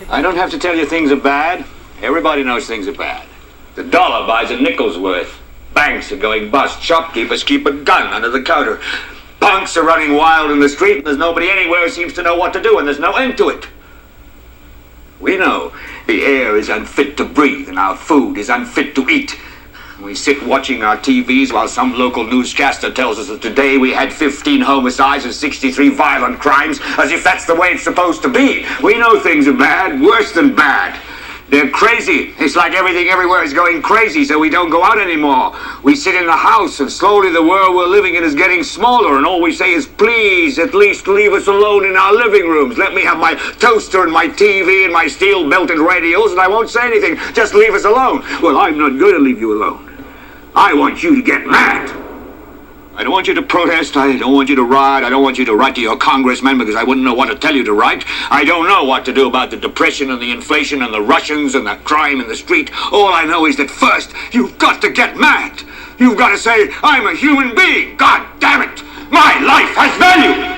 I don't have to tell you things are bad. Everybody knows things are bad. The dollar buys a nickel's worth. Banks are going bust. Shopkeepers keep a gun under the counter. Punks are running wild in the street, and there's nobody anywhere who seems to know what to do, and there's no end to it. We know the air is unfit to breathe, and our food is unfit to eat. We sit watching our TVs while some local newscaster tells us that today we had 15 homicides and 63 violent crimes, as if that's the way it's supposed to be. We know things are bad, worse than bad. They're crazy. It's like everything everywhere is going crazy, so we don't go out anymore. We sit in the house, and slowly the world we're living in is getting smaller, and all we say is, please, at least leave us alone in our living rooms. Let me have my toaster and my TV and my steel-belted radios, and I won't say anything. Just leave us alone. Well, I'm not going to leave you alone. I want you to get mad. I don't want you to protest. I don't want you to riot. I don't want you to write to your congressman because I wouldn't know what to tell you to write. I don't know what to do about the depression and the inflation and the Russians and the crime in the street. All I know is that first, you've got to get mad. You've got to say, I'm a human being. God damn it. My life has value.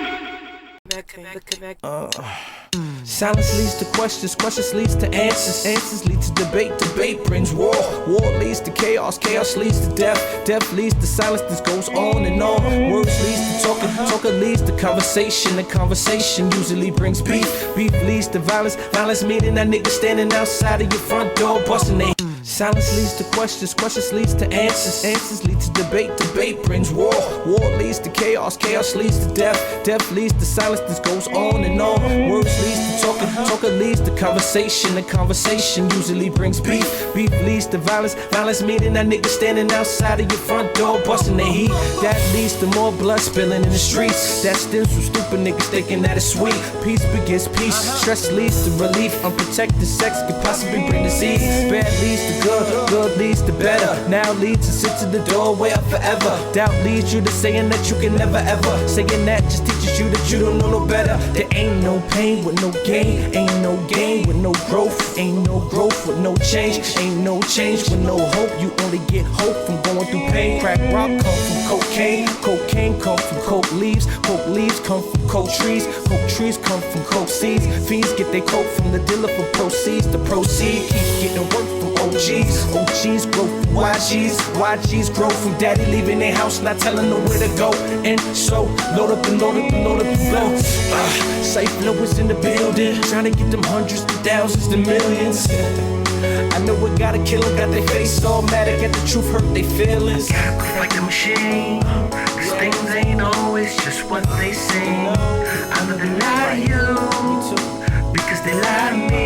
Silence leads to questions, questions leads to answers, answers lead to debate, debate brings war, war leads to chaos, chaos leads to death, death leads to silence, this goes on and on. Words leads to talking, talking leads to conversation, and conversation usually brings beef, beef leads to violence, violence meaning that nigga standing outside of your front door busting their silence leads to questions, questions leads to answers, answers lead to debate, debate brings war, war leads to chaos, chaos leads to death, death leads to silence, this goes on and on. Words leads to talking, talking leads to conversation, and conversation usually brings beef, beef leads to violence, violence meaning that nigga standing outside of your front door busting their heat, that leads to more blood spilling in the streets, that stems from stupid niggas thinking that it's sweet, peace begins peace, stress leads to relief, unprotected sex could possibly bring disease, bad leads to good, good leads to better. Now leads to sit to the doorway of forever. Doubt leads you to saying that you can never ever. Saying that just teaches you that you don't know no better. There ain't no pain with no gain. Ain't no gain with no growth. Ain't no growth with no change. Ain't no change with no hope. You only get hope from going through pain. Crack rock come from cocaine. Cocaine come from coke leaves. Coke leaves come from coke trees. Coke trees come from coke seeds. Fiends get their coke from the dealer for proceeds. The proceed keep getting work from OGs, OGs grow from YGs, YGs grow from daddy leaving their house, not telling them where to go. And so, load up and load up and load up and blow. Cyph is in the building, trying to get them hundreds to thousands to millions. I know we gotta kill them, got their face all mad, I get the truth, hurt their feelings. Gotta fight the machine, cause things ain't always just what they seem. I know they lie to you, because they lie to me.